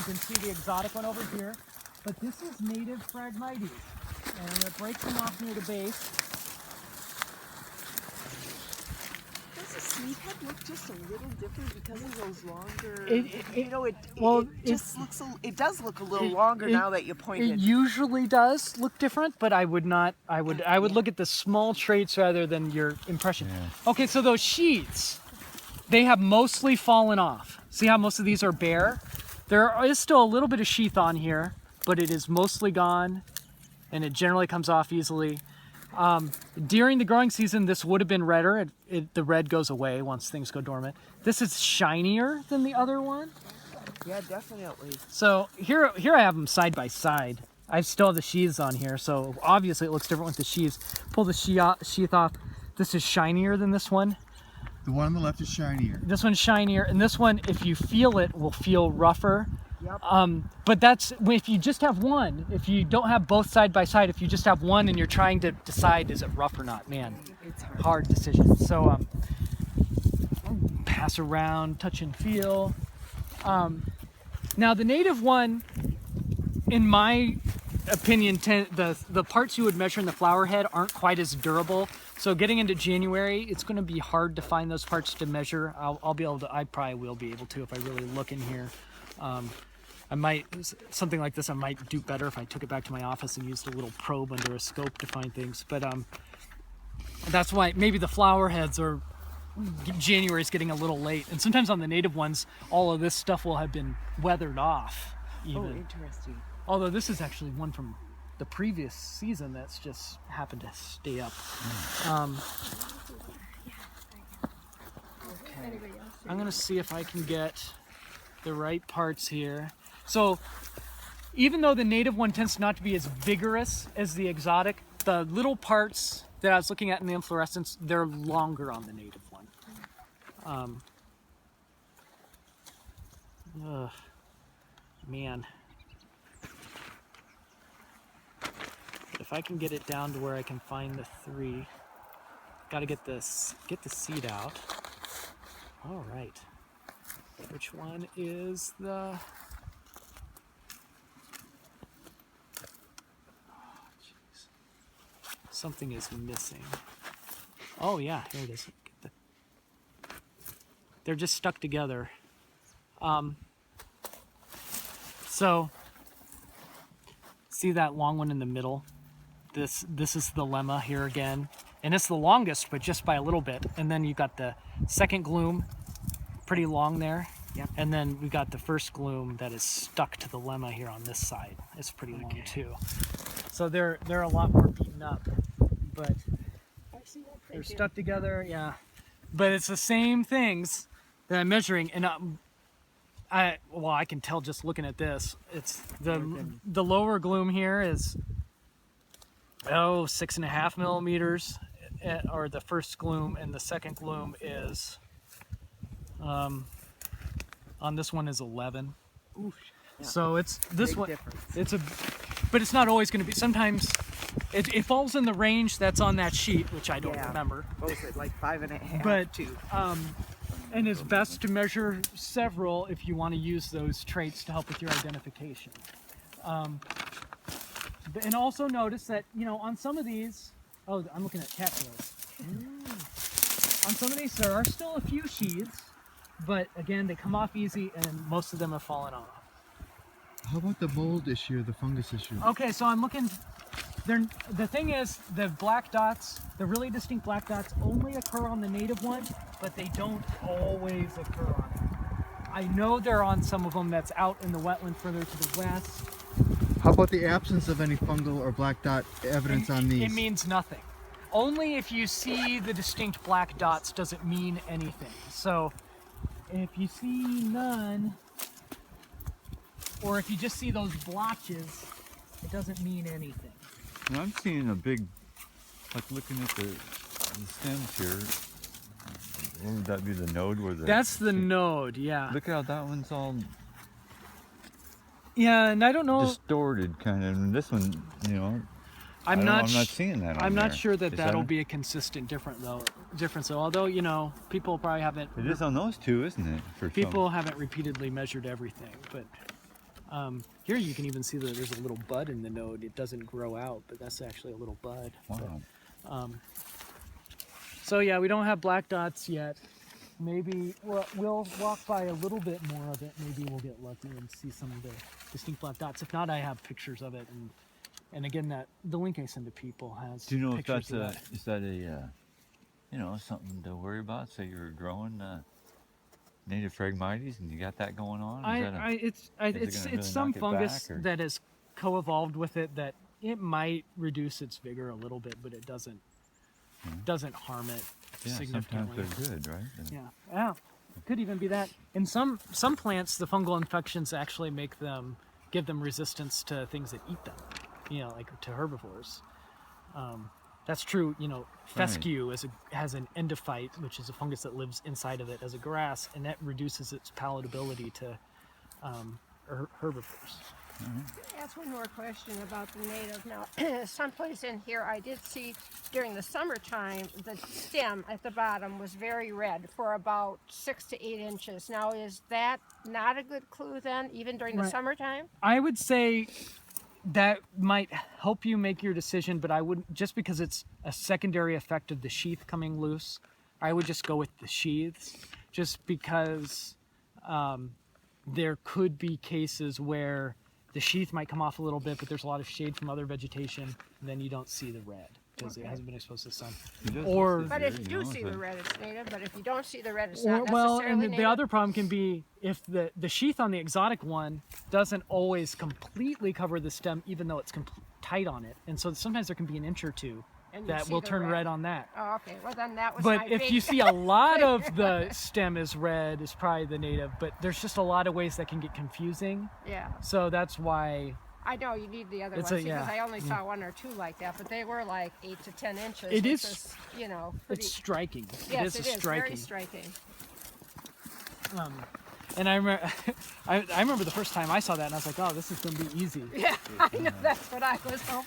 can see the exotic one over here. But this is native Phragmites. And I'm going to break them off near the base. Does the seed head look just a little different because of those longer? It does look a little longer now that you pointed. It usually does look different, but I would look at the small traits rather than your impression. Yeah. Okay, so those sheaths, they have mostly fallen off. See how most of these are bare? There is still a little bit of sheath on here, but it is mostly gone, and it generally comes off easily. During the growing season, this would have been redder. The red goes away once things go dormant. This is shinier than the other one. Yeah, definitely. So here I have them side by side. I still have the sheaths on here, so obviously it looks different with the sheaths. Pull the sheath off. This is shinier than this one. The one on the left is shinier. This one's shinier, and this one, if you feel it, will feel rougher. Yep. But that's if you just have one. If you don't have both side by side, if you just have one and you're trying to decide is it rough or not, man, it's hard decision. So pass around, touch and feel. Now the native one, in my opinion, the parts you would measure in the flower head aren't quite as durable. So getting into January, it's going to be hard to find those parts to measure. I probably will be able to if I really look in here. Something like this I might do better if I took it back to my office and used a little probe under a scope to find things. But that's why maybe the flower heads are, January is getting a little late. And sometimes on the native ones, all of this stuff will have been weathered off even. Oh, interesting. Although this is actually one from the previous season that's just happened to stay up. Okay. I'm gonna see if I can get the right parts here. So even though the native one tends not to be as vigorous as the exotic, the little parts that I was looking at in the inflorescence, they're longer on the native one. Man. But if I can get it down to where I can find the three, gotta get the seed out. All right. Which one is the... Oh, jeez. Something is missing. Oh yeah, here it is. They're just stuck together. So, see that long one in the middle? This is the lemma here again. And it's the longest, but just by a little bit. And then you got the second gloom, pretty long there. Yep. And then we got the first gloom that is stuck to the lemma here on this side. It's pretty long too. So they're a lot more beaten up, but they're stuck together, yeah. But it's the same things that I'm measuring, and I can tell just looking at this. It's the lower gloom here is 6.5 millimeters, or the first gloom, and the second gloom is on this one is 11. Oof, yeah. So it's this Big one. Difference. But it's not always going to be. Sometimes it falls in the range that's on that sheet, which I don't remember. Both at like 5.5. But and it's best to measure several if you want to use those traits to help with your identification. And also notice that, on some of these, I'm looking at caterpillars. On some of these, there are still a few sheaths, but again, they come off easy and most of them have fallen off. How about the mold issue, the fungus issue? Okay, so I'm looking, the thing is, the black dots, the really distinct black dots only occur on the native one, but they don't always occur on it. I know they're on some of them that's out in the wetland further to the west. How about the absence of any fungal or black dot evidence on these? It means nothing. Only if you see the distinct black dots does it mean anything. So if you see none, or if you just see those blotches, it doesn't mean anything. And I'm seeing a big, like looking at the stems here. Would that be the node? That's the node, yeah. Look how that one's all Yeah, and I don't know. distorted, kind of. And this one, I'm not seeing that. I'm not sure that that'll be a consistent difference though. Although people probably haven't. It is on those two, isn't it? People haven't repeatedly measured everything, but Here you can even see that there's a little bud in the node. It doesn't grow out, but that's actually a little bud. Wow. But, so yeah, we don't have black dots yet. Maybe we'll walk by a little bit more of it. Maybe we'll get lucky and see some of the distinct black dots. If not, I have pictures of it, and again, that the link I send to people has. Do you know if pictures that's of is that a you know, something to worry about? Say you're growing native Phragmites and you got that going on. It's some fungus that has co-evolved with it that it might reduce its vigor a little bit, but it doesn't harm it significantly. Sometimes they're good, right? Yeah, could even be that. In some plants, the fungal infections actually give them resistance to things that eat them. You know, like to herbivores. That's true. You know, fescue has an endophyte, which is a fungus that lives inside of it as a grass, and that reduces its palatability to herbivores. That's one more question about the native. Now, someplace in here I did see during the summertime the stem at the bottom was very red for about 6 to 8 inches. Now, is that not a good clue then, even during the summertime? I would say that might help you make your decision, but I wouldn't, just because it's a secondary effect of the sheath coming loose, I would just go with the sheaths, just because there could be cases where the sheath might come off a little bit, but there's a lot of shade from other vegetation, and then you don't see the red because it hasn't been exposed to the sun. But if you do see the red, it's native. But if you don't see the red, it's not necessarily native. And the other problem can be if the sheath on the exotic one doesn't always completely cover the stem, even though it's tight on it, and so sometimes there can be an inch or two that will turn red on that. Oh, okay. Well, then that was. But if you see a lot of the stem is red, it's probably the native. But there's just a lot of ways that can get confusing. Yeah. So that's why. I know you need the other ones because I only saw 1 or 2 like that, but they were like 8 to 10 inches. It is, you know, pretty, it's striking. Yes, it is striking. Very striking. And I remember the first time I saw that, and I was like, "Oh, this is going to be easy." Yeah, I know. That's what I was hoping.